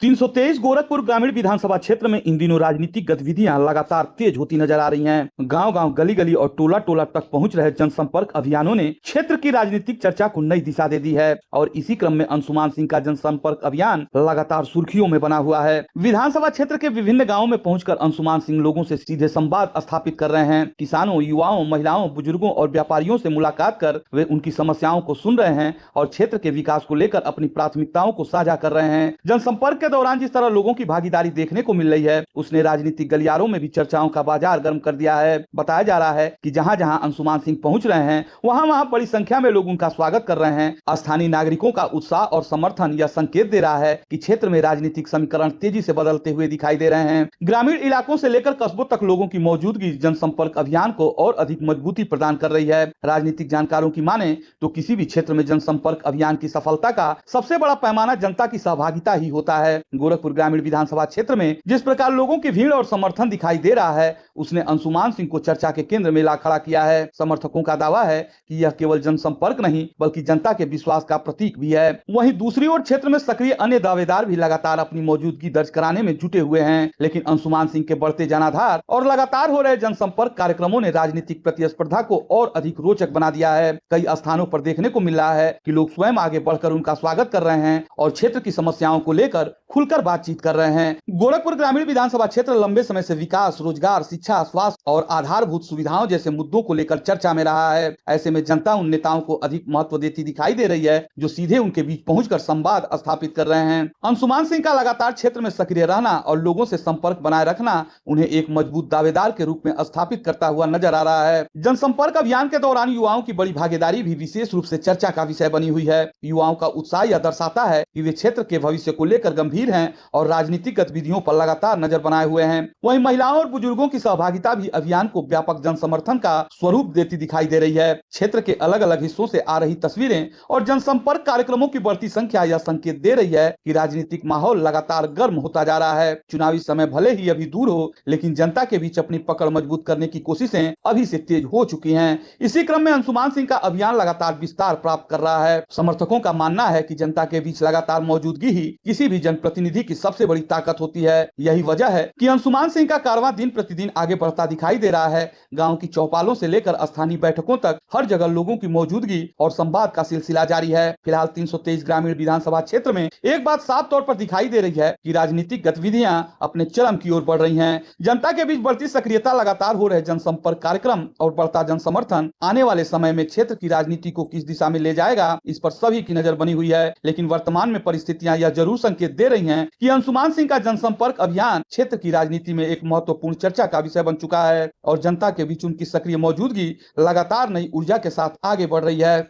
323 गोरखपुर ग्रामीण विधानसभा क्षेत्र में इन दिनों राजनीतिक गतिविधियां लगातार तेज होती नजर आ रही हैं। गांव-गांव, गली-गली और टोला-टोला तक पहुंच रहे जनसंपर्क अभियानों ने क्षेत्र की राजनीतिक चर्चा को नई दिशा दे दी है और इसी क्रम में अंशुमान सिंह का जनसंपर्क अभियान लगातार सुर्खियों में बना हुआ है। विधानसभा क्षेत्र के विभिन्न गाँव में पहुँच अंशुमान सिंह लोगों से सीधे संवाद स्थापित कर रहे हैं। किसानों, युवाओं, महिलाओं, बुजुर्गों और व्यापारियों से मुलाकात कर वे उनकी समस्याओं को सुन रहे हैं और क्षेत्र के विकास को लेकर अपनी प्राथमिकताओं को साझा कर रहे हैं। जनसंपर्क के दौरान जिस तरह लोगों की भागीदारी देखने को मिल रही है, उसने राजनीतिक गलियारों में भी चर्चाओं का बाजार गर्म कर दिया है। बताया जा रहा है कि जहां जहां अंशुमान सिंह पहुंच रहे हैं, वहां वहां बड़ी संख्या में लोग उनका स्वागत कर रहे हैं। स्थानीय नागरिकों का उत्साह और समर्थन यह संकेत दे रहा है कि क्षेत्र में राजनीतिक समीकरण तेजी से बदलते हुए दिखाई दे रहे हैं। ग्रामीण इलाकों से लेकर कस्बों तक लोगों की मौजूदगी जनसंपर्क अभियान को और अधिक मजबूती प्रदान कर रही है। राजनीतिक जानकारों की माने तो किसी भी क्षेत्र में जनसंपर्क अभियान की सफलता का सबसे बड़ा पैमाना जनता की सहभागिता ही होता है। गोरखपुर ग्रामीण विधानसभा क्षेत्र में जिस प्रकार लोगों की भीड़ और समर्थन दिखाई दे रहा है, उसने अंशुमान सिंह को चर्चा के केंद्र में ला खड़ा किया है। समर्थकों का दावा है कि यह केवल जनसंपर्क नहीं बल्कि जनता के विश्वास का प्रतीक भी है। वहीं दूसरी ओर क्षेत्र में सक्रिय अन्य दावेदार भी लगातार अपनी मौजूदगी दर्ज कराने में जुटे हुए हैं, लेकिन अंशुमान सिंह के बढ़ते जनाधार और लगातार हो रहे जनसंपर्क कार्यक्रमों ने राजनीतिक प्रतिस्पर्धा को और अधिक रोचक बना दिया है। कई स्थानों पर देखने को मिल रहा है कि लोग स्वयं आगे बढ़कर उनका स्वागत कर रहे हैं और क्षेत्र की समस्याओं को लेकर खुलकर बातचीत कर रहे हैं। गोरखपुर ग्रामीण विधानसभा क्षेत्र लंबे समय से विकास, रोजगार, शिक्षा, स्वास्थ्य और आधारभूत सुविधाओं जैसे मुद्दों को लेकर चर्चा में रहा है। ऐसे में जनता उन नेताओं को अधिक महत्व देती दिखाई दे रही है जो सीधे उनके बीच पहुंचकर संवाद स्थापित कर रहे हैं। अंशुमान सिंह का लगातार क्षेत्र में सक्रिय रहना और लोगों से संपर्क बनाए रखना उन्हें एक मजबूत दावेदार के रूप में स्थापित करता हुआ नजर आ रहा है। जनसंपर्क अभियान के दौरान युवाओं की बड़ी भागीदारी भी विशेष रूप से चर्चा का विषय बनी हुई है। युवाओं का उत्साह यह दर्शाता है कि वे क्षेत्र के भविष्य को लेकर गंभीर हैं और राजनीतिक गतिविधियों पर लगातार नजर बनाए हुए हैं। वहीं महिलाओं और बुजुर्गों की सहभागिता भी अभियान को व्यापक जन समर्थन का स्वरूप देती दिखाई दे रही है। क्षेत्र के अलग अलग हिस्सों से आ रही तस्वीरें और जनसंपर्क कार्यक्रमों की बढ़ती संख्या यह संकेत दे रही है कि राजनीतिक माहौल लगातार गर्म होता जा रहा है। चुनावी समय भले ही अभी दूर हो, लेकिन जनता के बीच अपनी पकड़ मजबूत करने की कोशिशें अभी से तेज हो चुकी हैं। इसी क्रम में अंशुमान सिंह का अभियान लगातार विस्तार प्राप्त कर रहा है। समर्थकों का मानना है कि जनता के बीच लगातार मौजूदगी ही किसी भी जनप्रतिनिधि की सबसे बड़ी ताकत होती है। यही वजह है कि अंशुमान सिंह का कारवां दिन प्रतिदिन आगे बढ़ता दिखाई दे रहा है। गांव की चौपालों से लेकर स्थानीय बैठकों तक हर जगह लोगों की मौजूदगी और संवाद का सिलसिला जारी है। फिलहाल 323 ग्रामीण विधानसभा क्षेत्र में एक बात साफ तौर पर दिखाई दे रही है कि राजनीतिक गतिविधियां अपने चरम की ओर बढ़ रही हैं। जनता के बीच बढ़ती सक्रियता, लगातार हो रहे जनसंपर्क कार्यक्रम और बढ़ता जन समर्थन आने वाले समय में क्षेत्र की राजनीति को किस दिशा में ले जाएगा, इस पर सभी की नजर बनी हुई है। लेकिन वर्तमान में परिस्थितियां यह जरूर संकेत दे रही हैं कि अंशुमान सिंह का जनसंपर्क अभियान क्षेत्र की राजनीति में एक महत्वपूर्ण चर्चा का विषय बन चुका है और जनता के बीच उनकी सक्रिय मौजूदगी लगातार नई ऊर्जा के साथ आगे बढ़ रही है।